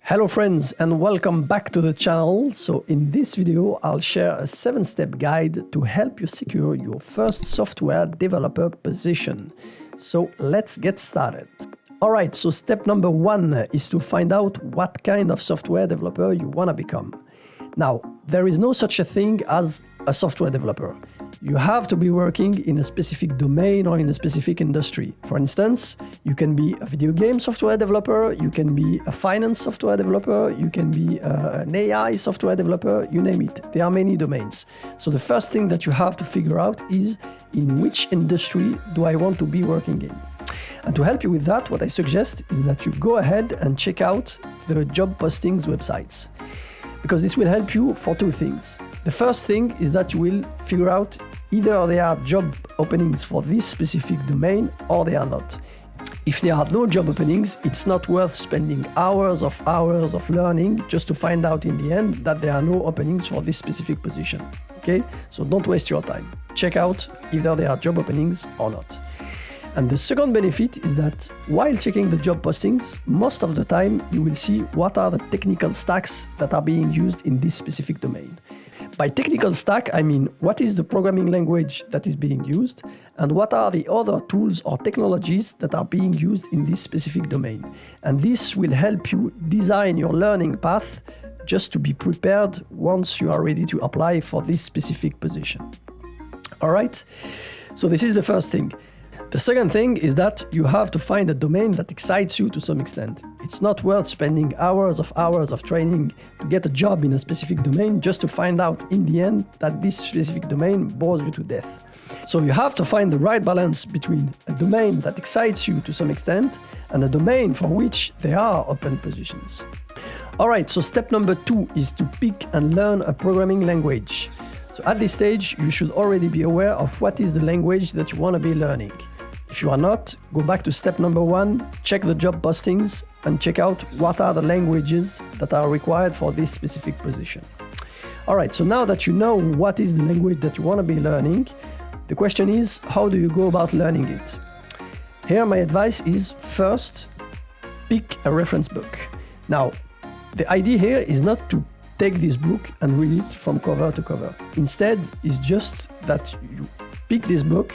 Hello friends and welcome back to the channel. So in this video, I'll share a 7-step guide to help you secure your first software developer position. So let's get started. Alright, so step number 1 is to find out what kind of software developer you want to become. Now, there is no such a thing as a software developer. You have to be working in a specific domain or in a specific industry. For instance, you can be a video game software developer, you can be a finance software developer, you can be an AI software developer, you name it. There are many domains. So the first thing that you have to figure out is in which industry do I want to be working in. And to help you with that, what I suggest is that you go ahead and check out the job postings websites, because this will help you for two things. The first thing is that you will figure out either there are job openings for this specific domain or they are not. If there are no job openings, it's not worth spending hours of learning just to find out in the end that there are no openings for this specific position. Okay? So don't waste your time. Check out either there are job openings or not. And the second benefit is that while checking the job postings, most of the time you will see what are the technical stacks that are being used in this specific domain. By technical stack, I mean what is the programming language that is being used and what are the other tools or technologies that are being used in this specific domain. And this will help you design your learning path just to be prepared once you are ready to apply for this specific position. All right, so this is the first thing. The second thing is that you have to find a domain that excites you to some extent. It's not worth spending hours of training to get a job in a specific domain just to find out in the end that this specific domain bores you to death. So you have to find the right balance between a domain that excites you to some extent and a domain for which there are open positions. Alright, so step number 2 is to pick and learn a programming language. So at this stage, you should already be aware of what is the language that you want to be learning. If you are not, go back to step number 1, check the job postings and check out what are the languages that are required for this specific position. Alright, so now that you know what is the language that you want to be learning, the question is, how do you go about learning it? Here my advice is first, pick a reference book. Now, the idea here is not to take this book and read it from cover to cover. Instead, it's just that you pick this book,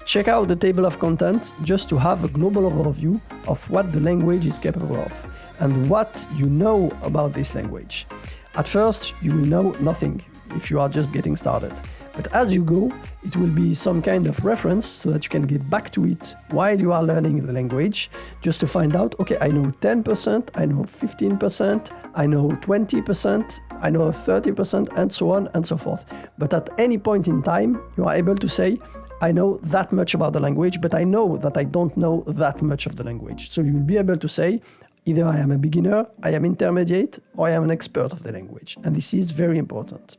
check out the table of content just to have a global overview of what the language is capable of and what you know about this language. At first, you will know nothing if you are just getting started. But as you go, it will be some kind of reference so that you can get back to it while you are learning the language, just to find out, okay, I know 10%, I know 15%, I know 20%, I know 30%, and so on and so forth. But at any point in time, you are able to say, I know that much about the language, but I know that I don't know that much of the language. So you'll be able to say, either I am a beginner, I am intermediate, or I am an expert of the language. And this is very important.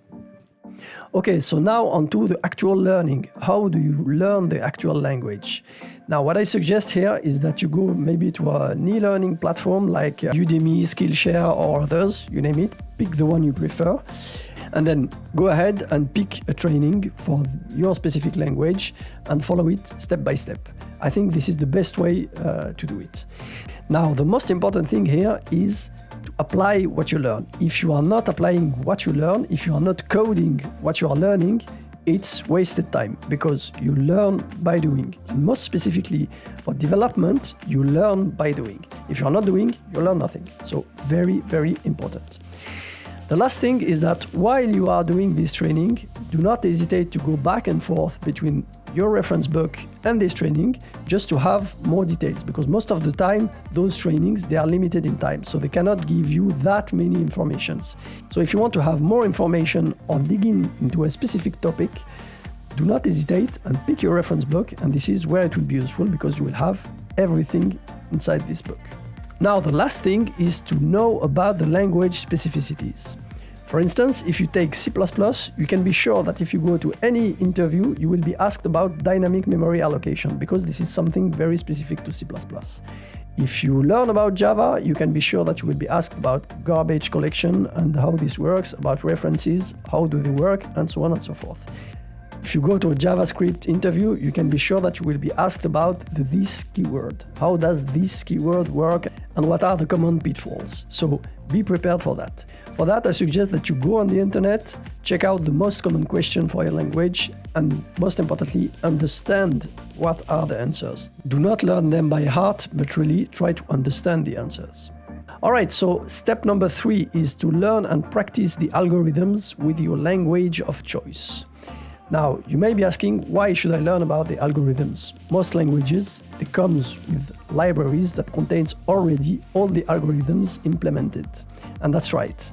Okay, so now on to the actual learning. How do you learn the actual language? Now, what I suggest here is that you go maybe to an e-learning platform like Udemy, Skillshare, or others, you name it. Pick the one you prefer. And then go ahead and pick a training for your specific language and follow it step by step. I think this is the best way to do it. Now, the most important thing here is to apply what you learn. If you are not applying what you learn, if you are not coding what you are learning, it's wasted time because you learn by doing. And most specifically for development, you learn by doing. If you are not doing, you learn nothing. So very, very important. The last thing is that while you are doing this training, do not hesitate to go back and forth between your reference book and this training just to have more details, because most of the time those trainings, they are limited in time, so they cannot give you that many informations. So if you want to have more information or digging into a specific topic, do not hesitate and pick your reference book, and this is where it will be useful because you will have everything inside this book. Now, the last thing is to know about the language specificities. For instance, if you take C++, you can be sure that if you go to any interview, you will be asked about dynamic memory allocation, because this is something very specific to C++. If you learn about Java, you can be sure that you will be asked about garbage collection and how this works, about references, how do they work, and so on and so forth. If you go to a JavaScript interview, you can be sure that you will be asked about the this keyword. How does this keyword work and what are the common pitfalls? So be prepared for that. For that, I suggest that you go on the internet, check out the most common question for your language, and most importantly, understand what are the answers. Do not learn them by heart, but really try to understand the answers. Alright, so step number 3 is to learn and practice the algorithms with your language of choice. Now, you may be asking, why should I learn about the algorithms? Most languages, they comes with libraries that contains already all the algorithms implemented. And that's right.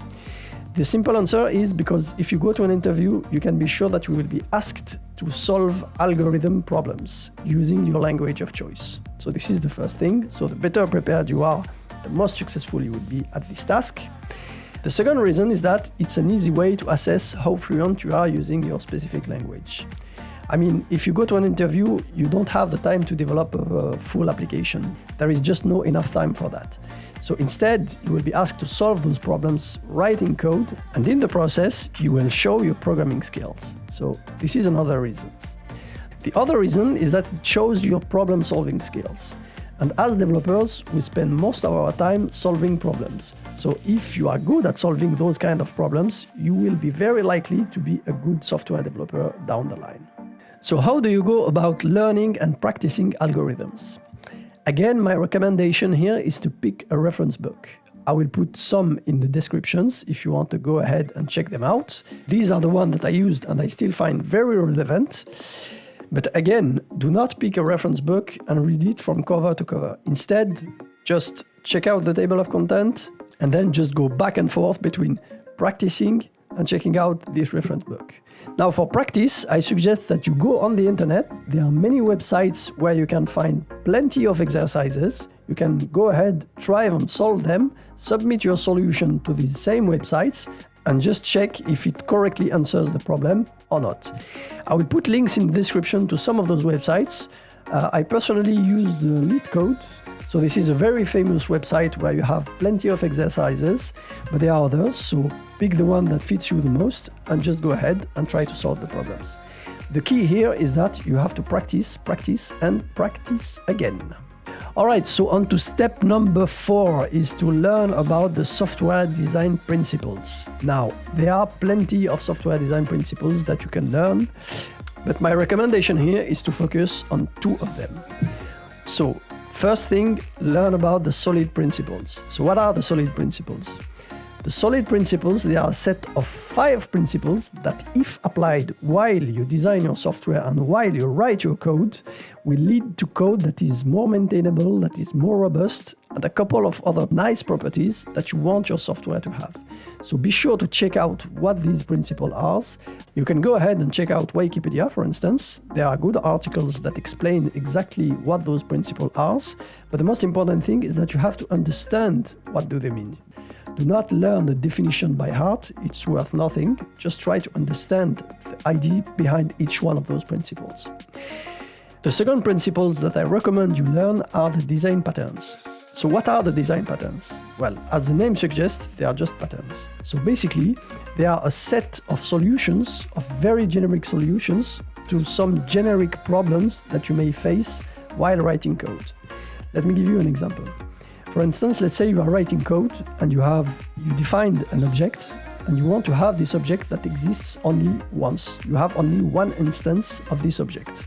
The simple answer is because if you go to an interview, you can be sure that you will be asked to solve algorithm problems using your language of choice. So this is the first thing. So the better prepared you are, the more successful you will be at this task. The second reason is that it's an easy way to assess how fluent you are using your specific language. I mean, if you go to an interview, you don't have the time to develop a full application. There is just no enough time for that. So instead, you will be asked to solve those problems writing code, and in the process, you will show your programming skills. So this is another reason. The other reason is that it shows your problem-solving skills. And as developers, we spend most of our time solving problems. So if you are good at solving those kind of problems, you will be very likely to be a good software developer down the line. So how do you go about learning and practicing algorithms? Again, my recommendation here is to pick a reference book. I will put some in the descriptions if you want to go ahead and check them out. These are the ones that I used and I still find very relevant. But again, do not pick a reference book and read it from cover to cover. Instead, just check out the table of content and then just go back and forth between practicing and checking out this reference book. Now for practice, I suggest that you go on the internet. There are many websites where you can find plenty of exercises. You can go ahead, try and solve them, submit your solution to these same websites, and just check if it correctly answers the problem or not. I will put links in the description to some of those websites. I personally use the LeetCode. So this is a very famous website where you have plenty of exercises, but there are others, so pick the one that fits you the most and just go ahead and try to solve the problems. The key here is that you have to practice, practice, and practice again. Alright, so on to step number 4 is to learn about the software design principles. Now, there are plenty of software design principles that you can learn, but my recommendation here is to focus on 2 of them. So, first thing, learn about the solid principles. So what are the solid principles? The solid principles, they are a set of 5 principles that, if applied while you design your software and while you write your code, will lead to code that is more maintainable, that is more robust, and a couple of other nice properties that you want your software to have. So be sure to check out what these principles are. You can go ahead and check out Wikipedia, for instance. There are good articles that explain exactly what those principles are, but the most important thing is that you have to understand what do they mean. Do not learn the definition by heart, it's worth nothing. Just try to understand the idea behind each one of those principles. The second principles that I recommend you learn are the design patterns. So what are the design patterns? Well, as the name suggests, they are just patterns. So basically, they are a set of solutions, of very generic solutions, to some generic problems that you may face while writing code. Let me give you an example. For instance, let's say you are writing code and you defined an object and you want to have this object that exists only once. You have only one instance of this object.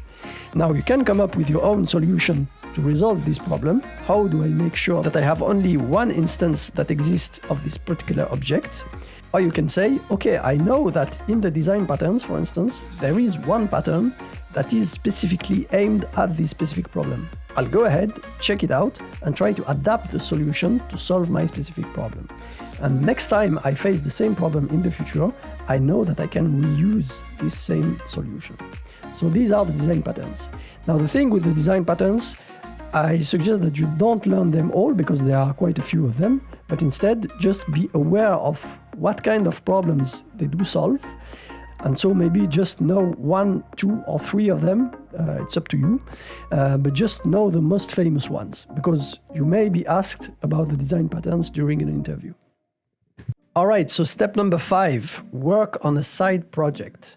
Now you can come up with your own solution to resolve this problem. How do I make sure that I have only one instance that exists of this particular object? Or you can say, okay, I know that in the design patterns, for instance, there is one pattern that is specifically aimed at this specific problem. I'll go ahead, check it out, and try to adapt the solution to solve my specific problem. And next time I face the same problem in the future, I know that I can reuse this same solution. So these are the design patterns. Now the thing with the design patterns, I suggest that you don't learn them all because there are quite a few of them, but instead just be aware of what kind of problems they do solve. And so maybe just know 1, 2, or 3 of them, it's up to you, but just know the most famous ones, because you may be asked about the design patterns during an interview. Alright, so step number 5, work on a side project.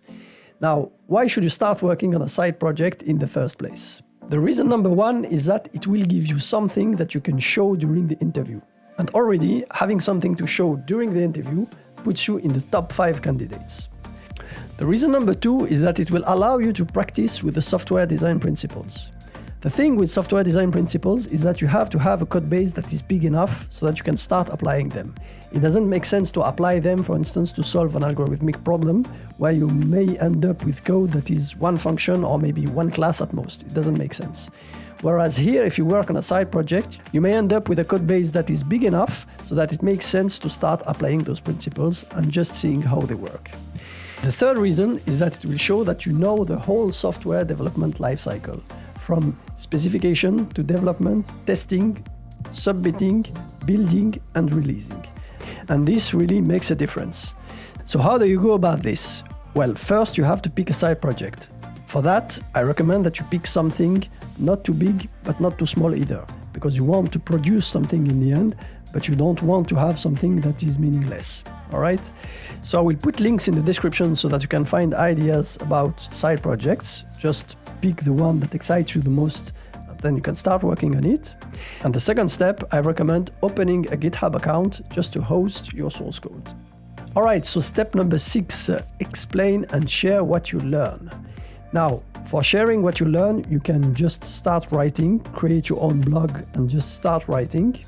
Now, why should you start working on a side project in the first place? The reason number one is that it will give you something that you can show during the interview. And already, having something to show during the interview puts you in the top 5 candidates. The reason number two is that it will allow you to practice with the software design principles. The thing with software design principles is that you have to have a code base that is big enough so that you can start applying them. It doesn't make sense to apply them, for instance, to solve an algorithmic problem where you may end up with code that is one function or maybe one class at most. It doesn't make sense. Whereas here, if you work on a side project, you may end up with a code base that is big enough so that it makes sense to start applying those principles and just seeing how they work. The third reason is that it will show that you know the whole software development lifecycle, from specification to development, testing, submitting, building, and releasing. And this really makes a difference. So how do you go about this? Well, first you have to pick a side project. For that, I recommend that you pick something not too big, but not too small either, because you want to produce something in the end, but you don't want to have something that is meaningless. All right? So I will put links in the description so that you can find ideas about side projects. Just pick the one that excites you the most, then you can start working on it. And the second step, I recommend opening a GitHub account just to host your source code. All right, so step number 6, explain and share what you learn. Now, for sharing what you learn, you can just start writing, create your own blog and just start writing.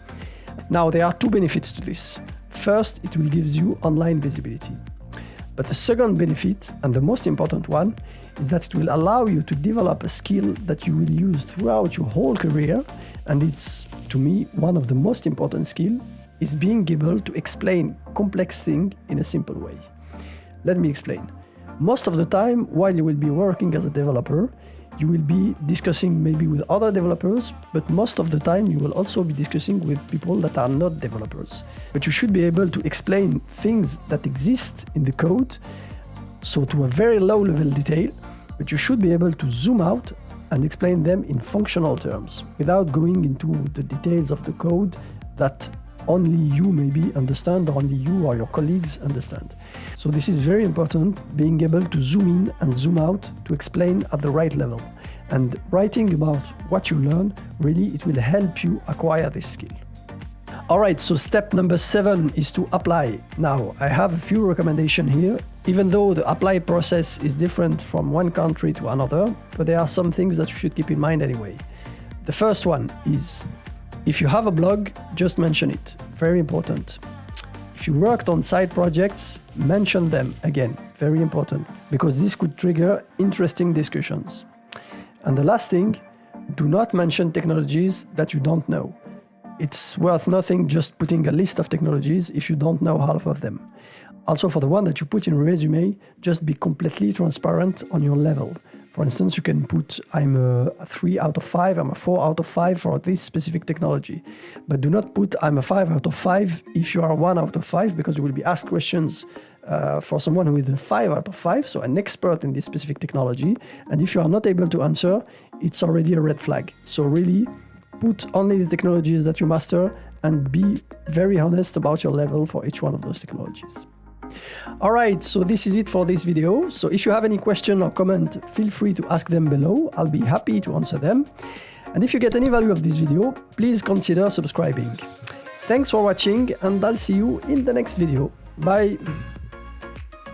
Now, there are 2 benefits to this. First, it will give you online visibility. But the second benefit, and the most important one, is that it will allow you to develop a skill that you will use throughout your whole career. And it's, to me, one of the most important skills, is being able to explain complex things in a simple way. Let me explain. Most of the time, while you will be working as a developer, you will be discussing maybe with other developers, but most of the time you will also be discussing with people that are not developers. But you should be able to explain things that exist in the code, so to a very low level detail, but you should be able to zoom out and explain them in functional terms, without going into the details of the code that only you maybe understand, or only you or your colleagues understand. So this is very important, being able to zoom in and zoom out to explain at the right level. And writing about what you learn, really, it will help you acquire this skill. All right, so step number 7 is to apply. Now, I have a few recommendations here, even though the apply process is different from one country to another, but there are some things that you should keep in mind anyway. The first one is, if you have a blog, just mention it. Very important. If you worked on side projects, mention them again. Very important, because this could trigger interesting discussions. And the last thing, do not mention technologies that you don't know. It's worth nothing just putting a list of technologies if you don't know half of them. Also, for the one that you put in a resume, just be completely transparent on your level. For instance, you can put, I'm a 3 out of 5, I'm a 4 out of 5 for this specific technology. But do not put, I'm a 5 out of 5 if you are 1 out of 5, because you will be asked questions for someone with a 5 out of 5, so an expert in this specific technology. And if you are not able to answer, it's already a red flag. So really, put only the technologies that you master and be very honest about your level for each one of those technologies. Alright, so this is it for this video. So if you have any question or comment, feel free to ask them below. I'll be happy to answer them. And if you get any value of this video, please consider subscribing. Thanks for watching, and I'll see you in the next video. Bye!